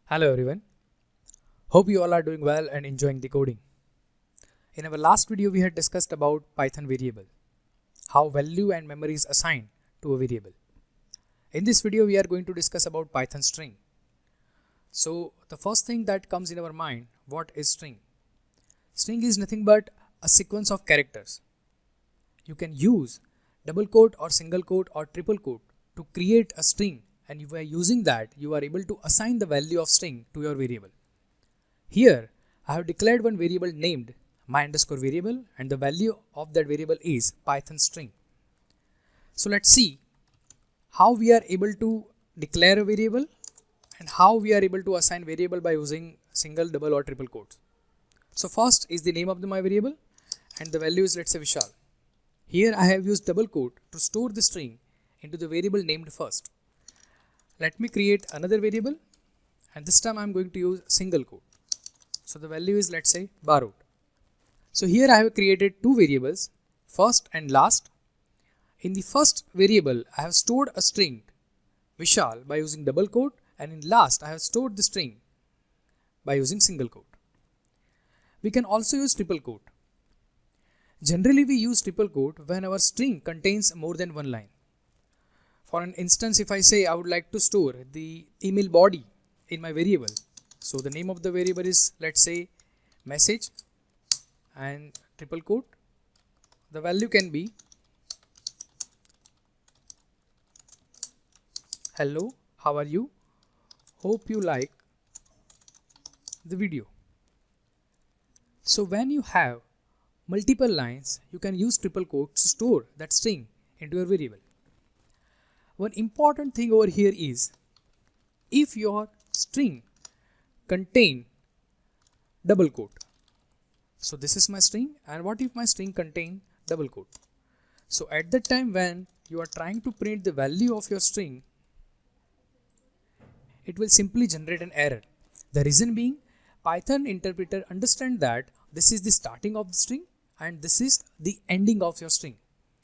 Hello everyone. Hope you all are doing well and enjoying the coding. In our last video we had discussed about Python variable, how value and memory is assigned to a variable. In this video we are going to discuss about Python string. So the first thing that comes in our mind, what is string? String is nothing but a sequence of characters. You can use double quote or single quote or triple quote to create a string, and by using that you are able to assign the value of string to your variable. Here I have declared one variable named my_variable and the value of that variable is Python string. So let's see how we are able to declare a variable and how we are able to assign variable by using single, double or triple quotes. So first is the name of my variable and the value is, let's say, Vishal. Here I have used double quote to store the string into the variable named first. Let me create another variable and this time I am going to use single quote. So the value is, let's say, borrowed. So here I have created two variables, first and last. In the first variable I have stored a string Vishal by using double quote, and in last I have stored the string by using single quote. We can also use triple quote. Generally we use triple quote when our string contains more than one line. For an instance, if I say I would like to store the email body in my variable, so the name of the variable is, let's say, message and triple quote. The value can be hello, how are you? Hope you like the video. So when you have multiple lines, you can use triple quote to store that string into your variable. One important thing over here is if your string contain double quote. So this is my string, and what if my string contain double quote? So at that time when you are trying to print the value of your string, it will simply generate an error. The reason being, Python interpreter understand that this is the starting of the string and this is the ending of your string,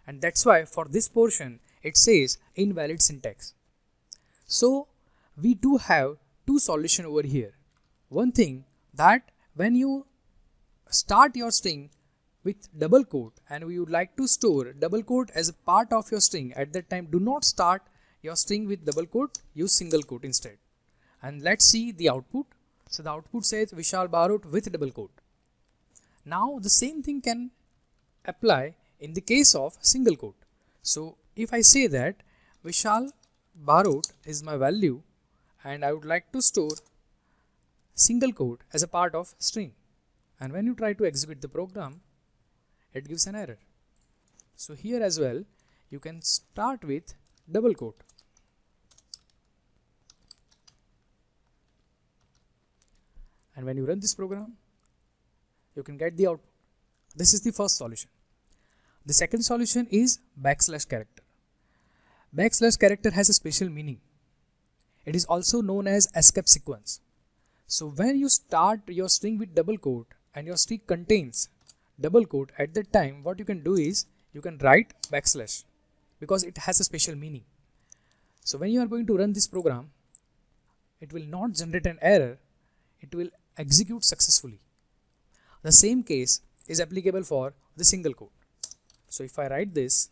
and that's why for this portion it says invalid syntax. So we do have two solutions over here. One thing, that when you start your string with double quote and we would like to store double quote as a part of your string, at that time do not start your string with double quote, use single quote instead. And let's see the output. So the output says Vishal borrowed with double quote. Now the same thing can apply in the case of single quote. So if I say that Vishal borrowed is my value and I would like to store single quote as a part of string, and when you try to execute the program, it gives an error. So here as well you can start with double quote. And when you run this program, you can get the output. This is the first solution. The second solution is backslash character. Backslash character has a special meaning. It is also known as escape sequence. So when you start your string with double quote and your string contains double quote, at that time what you can do is you can write backslash because it has a special meaning. So when you are going to run this program, it will not generate an error, it will execute successfully. The same case is applicable for the single quote. So if I write this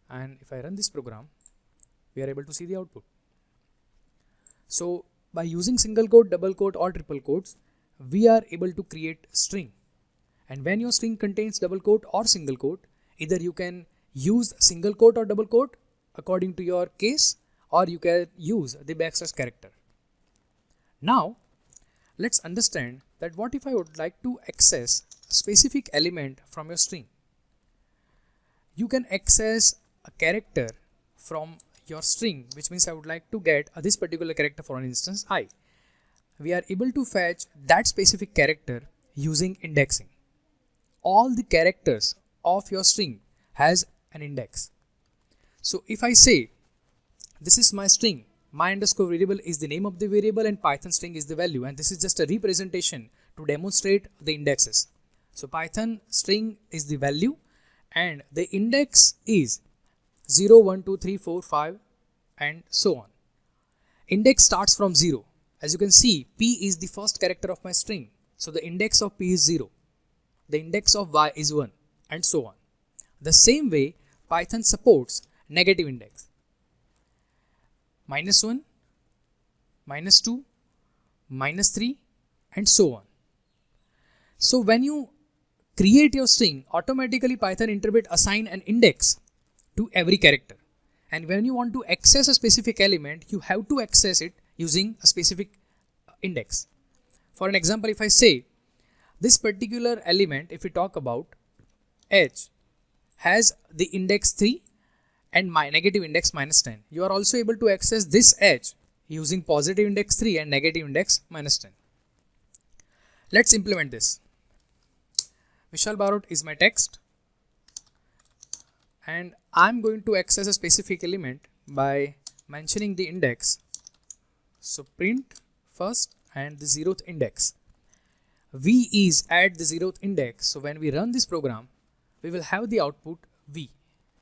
and if I run this program, we are able to see the output. So by using single quote, double quote or triple quotes, we are able to create string. And when your string contains double quote or single quote, either you can use single quote or double quote according to your case, or you can use the backslash character. Now let's understand that what if I would like to access a specific element from your string. You can access a character from your string, which means I would like to get this particular character, for an instance I. We are able to fetch that specific character using indexing. All the characters of your string has an index. So if I say this is my string, my_variable is the name of the variable and Python string is the value, and this is just a representation to demonstrate the indexes. So Python string is the value and the index is 0, 1, 2, 3, 4, 5 and so on. Index starts from 0. As you can see, P is the first character of my string. So the index of P is 0. The index of Y is 1, and so on. The same way, Python supports negative index. -1, -2, -3, and so on. So when you create your string, automatically Python interpret assign an index to every character. And when you want to access a specific element, you have to access it using a specific index. For an example, if I say this particular element, if we talk about H, has the index 3 and my negative index -10. You are also able to access this H using positive index 3 and negative index -10. Let's implement this. Vishal Barot is my text, and I'm going to access a specific element by mentioning the index. So print first and the 0th index. V is at the 0th index. So when we run this program, we will have the output V,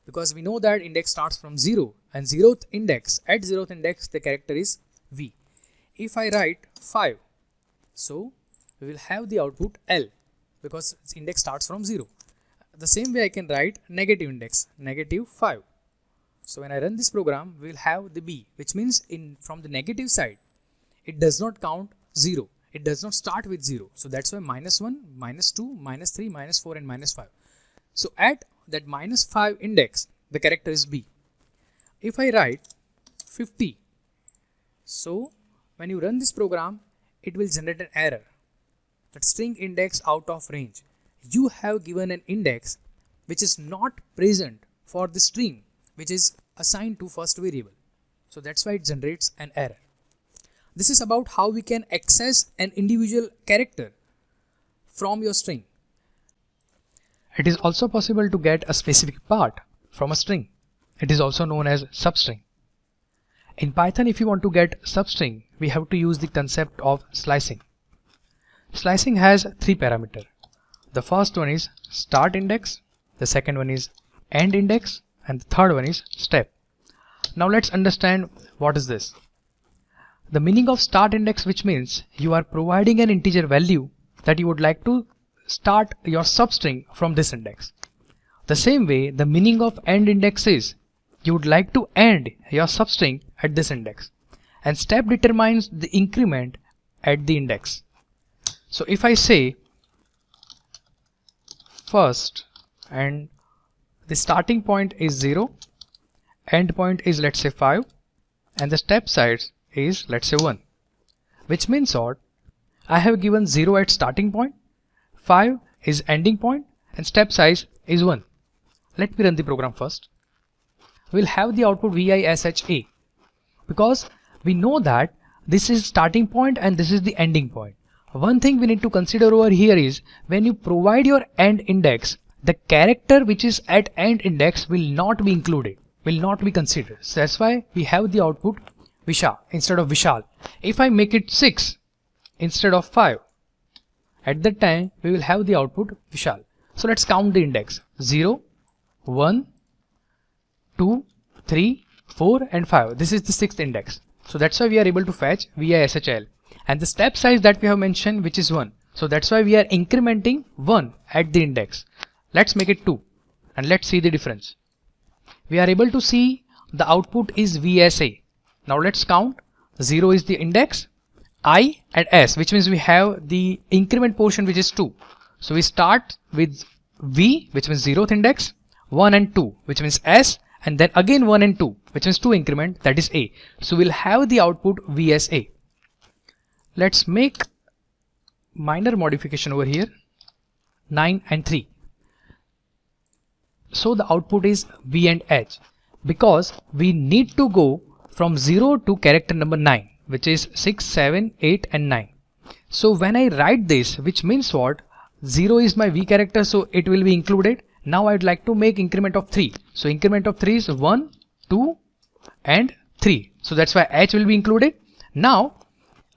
because we know that index starts from 0, and 0th index, at 0th index the character is V. If I write 5, so we will have the output L, because its index starts from 0. The same way I can write negative index, -5. So when I run this program, we will have the B, which means from the negative side, it does not count 0. It does not start with 0. So that's why -1, -2, -3, -4 and -5. So at that -5 index, the character is B. If I write 50, so when you run this program, it will generate an error. That string index out of range. You have given an index which is not present for the string which is assigned to first variable. So that's why it generates an error. This is about how we can access an individual character from your string. It is also possible to get a specific part from a string. It is also known as substring. In Python, if you want to get substring, we have to use the concept of slicing. Slicing has 3 parameters. The first one is start index, the second one is end index, and the third one is step. Now let's understand what is this. The meaning of start index, which means you are providing an integer value that you would like to start your substring from this index. The same way, the meaning of end index is you would like to end your substring at this index, and step determines the increment at the index. So if I say first and the starting point is 0, end point is let's say 5, and the step size is let's say 1, which means what? I have given 0 at starting point, 5 is ending point, and step size is 1. Let me run the program first. We'll have the output VISHA, because we know that this is starting point and this is the ending point. One thing we need to consider over here is when you provide your end index, the character which is at end index will not be included, will not be considered. So that's why we have the output Visha instead of Vishal. If I make it 6 instead of 5, at that time we will have the output Vishal. So let's count the index. 0, 1, 2, 3, 4 and 5. This is the 6th index. So that's why we are able to fetch VISHL. And the step size that we have mentioned, which is 1. So that's why we are incrementing 1 at the index. Let's make it 2 and let's see the difference. We are able to see the output is VSA. Now let's count. 0 is the index, I and S, which means we have the increment portion which is 2. So we start with V, which means 0th index, 1 and 2, which means S, and then again 1 and 2, which means 2 increment, that is A. So we'll have the output VSA. Let's make minor modification over here, 9 and 3. So the output is V and H, because we need to go from 0 to character number 9, which is 6, 7, 8 and 9. So when I write this, which means what? 0 is my V character, so it will be included. Now I'd like to make increment of 3. So increment of 3 is 1, 2 and 3. So that's why H will be included. Now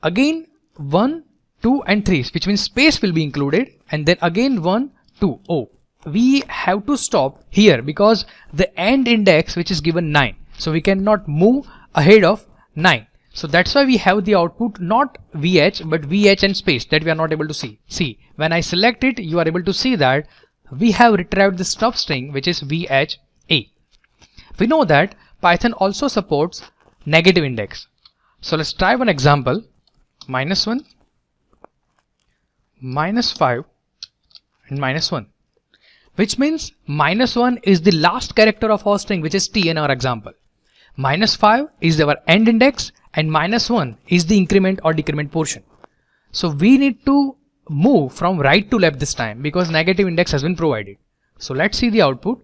again 1, 2 and 3, which means space will be included, and then again 1, 2, O. We have to stop here because the end index which is given 9. So we cannot move ahead of 9. So that's why we have the output not VH but VH and space that we are not able to see. See, when I select it, you are able to see that we have retrieved the stub string which is VHA. We know that Python also supports negative index. So let's try one example. -1, -5 and -1, which means -1 is the last character of our string, which is T in our example. -5 is our end index and -1 is the increment or decrement portion. So we need to move from right to left this time because negative index has been provided. So let's see the output.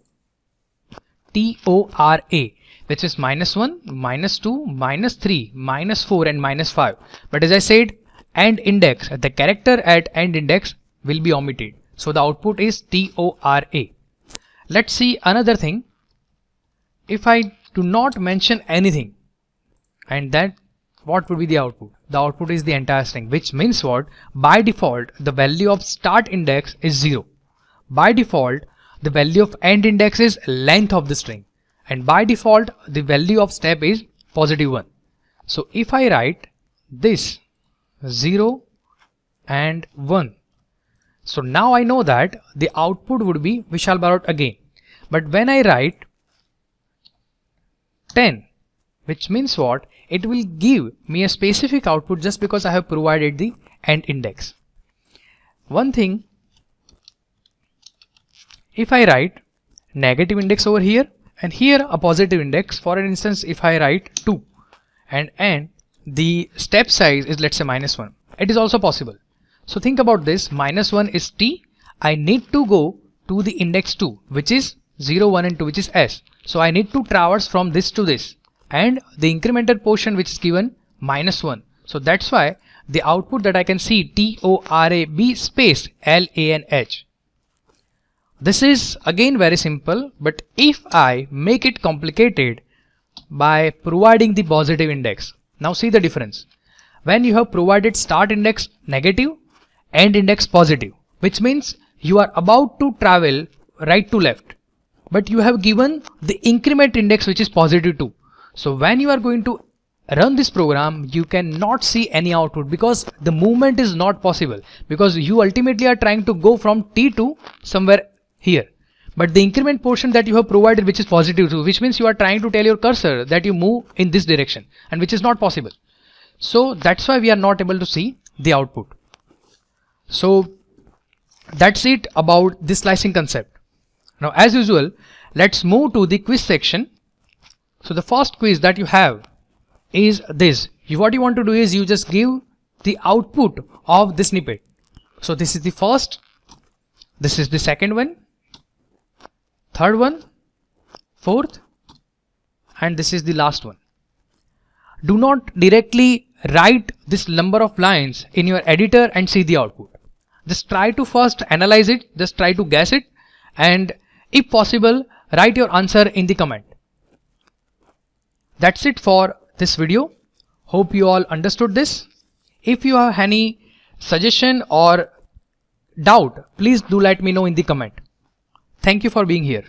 TORA, which is -1, -2, -3, -4 and -5. But as I said, end index, the character at end index will be omitted. So the output is TORA. Let's see another thing. If I do not mention anything, and that what would be the output? The output is the entire string, which means what? By default, the value of start index is 0. By default, the value of end index is length of the string. And by default, the value of step is +1. So if I write this 0 and 1, so now I know that the output would be Vishal Barot again. But when I write 10, which means what? It will give me a specific output just because I have provided the end index. One thing, if I write negative index over here and here a positive index, for an instance, if I write 2 and the step size is, let's say, -1, it is also possible. So think about this. -1 is T. I need to go to the index 2, which is 0, 1 and 2, which is S. So I need to traverse from this to this, and the incremented portion which is given -1. So that's why the output that I can see TORAB space LANH. This is again very simple, but if I make it complicated by providing the positive index, now see the difference. When you have provided start index negative, end index positive, which means you are about to travel right to left, but you have given the increment index which is +2. So when you are going to run this program, you cannot see any output because the movement is not possible, because you ultimately are trying to go from T to somewhere here. But the increment portion that you have provided, which is +2, which means you are trying to tell your cursor that you move in this direction, and which is not possible. So that's why we are not able to see the output. So that's it about this slicing concept. Now, as usual, let's move to the quiz section. So the first quiz that you have is this. What you want to do is you just give the output of the snippet. So this is the first, this is the second one, third one, fourth, and this is the last one. Do not directly write this number of lines in your editor and see the output. Just try to first analyze it, just try to guess it, and if possible, write your answer in the comment. That's it for this video. Hope you all understood this. If you have any suggestion or doubt, please do let me know in the comment. Thank you for being here.